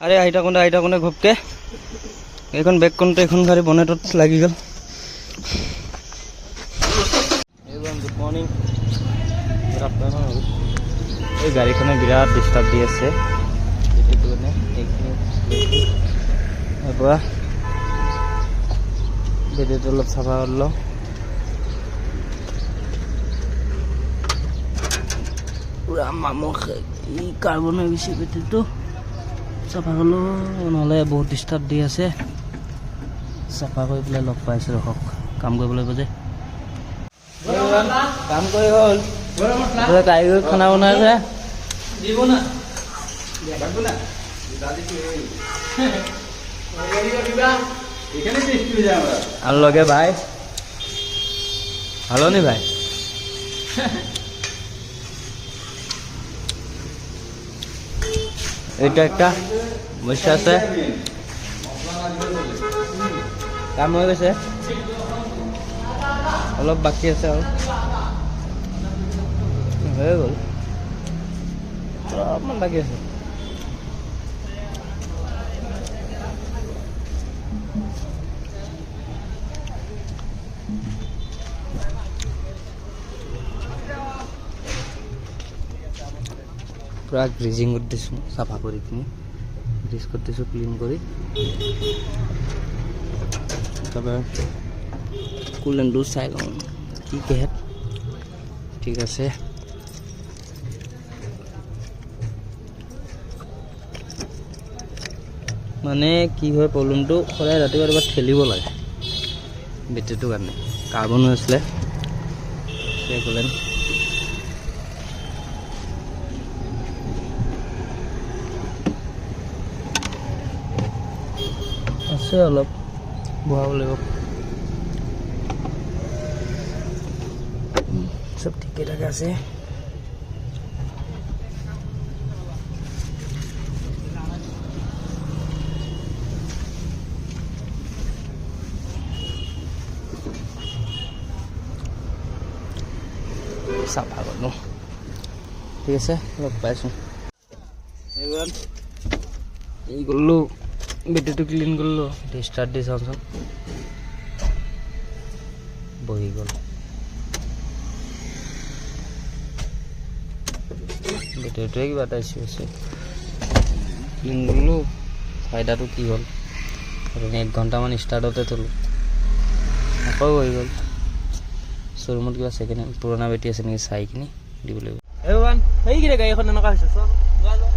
আরে আইটা কোনে ঘপকে এখন বেক কোনতে এখন গাড়ি বনেটত লাগি গেল। গুড মর্নিং, এই গাড়ীখনে বিৰাট ডিষ্টাৰ্ব দি আছে। এইটো কাৰণে এইখিনি পৰা ভিডিঅ'টো অলপ চাফা কৰি লওঁ। পুৰা মামুখ ই কাৰ্বন হৈ গৈছে বেটেৰীটো, চাফা কৰিলোঁ নহ'লে বহুত ডিষ্টাৰ্ব দি আছে। চাফা কৰি পেলাই লগ পাইছোঁ, ৰখক কাম কৰিব লাগিব যে। কাম কৰি হ'ল কাৰিকৰ খানা বনাইছে আৰু লগে ভাই ভালো নি ভাই এইটা একটা বসে আছে, কাম হৈ গৈছে, অলপ বাকী আছে আৰু হৈ গ'ল, অলপমান বাকী আছে। পুৰা গ্ৰিজিং কৰি দিছোঁ, চাফা কৰি কিনি গ্ৰিজ কৰি দিছোঁ ক্লিন কৰি। তাৰপৰা কুলেনটো চাই লওঁ কি কেহেত ঠিক আছে। মানে কি হয় প্ৰব্লেমটো, সদায় ৰাতিপুৱা ঠেলিব লাগে বেটেৰীটোৰ কাৰণে, কাৰ্বন হৈ আছিলে কুলেন। আছে অলপ বহাব লাগিব, চব ঠিকে ঠাকে আছে। চাফা কৰিলোঁ, ঠিক আছে, লগ পাইছোঁ। এইবাৰ এই কৰিলোঁ, বেটেৰীটো ক্লিন কৰিলোঁ, ষ্টাৰ্ট দি চাওঁচোন, বহি গ'ল। বেটেৰীটোৱে কিবা এটা ইছ্যু আছে, ক্লিন কৰিলোঁ, ফাইদাটো কি হ'ল, 1 ঘণ্টামান ষ্টাৰ্টতে থলোঁ, আকৌ বহি গ'ল। শ্ব'ৰুমত কিবা ছেকেণ্ড হেণ্ড পুৰণা বেটেৰী আছে নেকি চাই কিনি দিব লাগিব। সেইকেইটা গাড়ীখন এনেকুৱা হৈছে, চোৱা যোৱা যোৱা।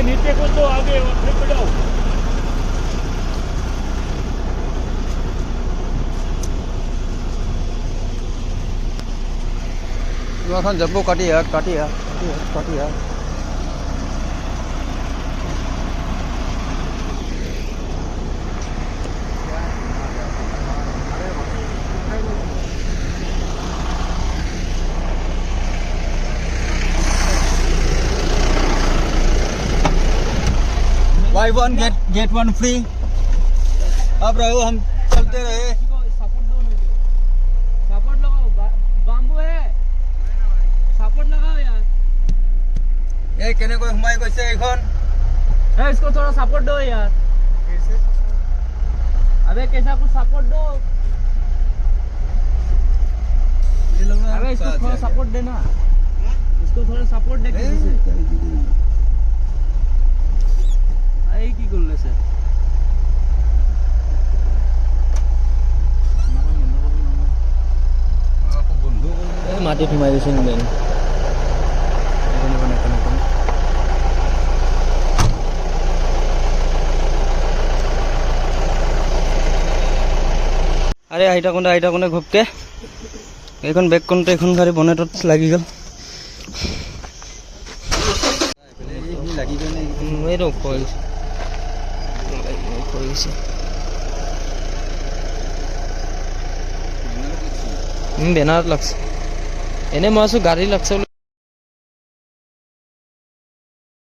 नीचे को तो आगे फिर बढ़ाओ। जब वो काटिया Buy one get one free। अब रहो, हम चलते रहे। सपोर्ट लगाओ, बाम्बू है, सपोर्ट लगाओ यार। ये कहने को हमारे को से इखन है, इसको थोड़ा सपोर्ट दो यार। कैसे? अबे कैसा कुछ सपोर्ट दो, अबे इसको थोड़ा सपोर्ट देना, इसको थोड़ा सपोर्ट दे। এই কি করলে স্যার, মাটি সোমাই দিছে নি? আরে আইটা কোনে ঘপকে এখন বেক কোনতে এখন গাড়ী বনেটত লাগি গেল। এই রোগ হয়েছে। বেনাৰত লাগছে এনেই মই আছোঁ গাড়ী লাগছে বুলি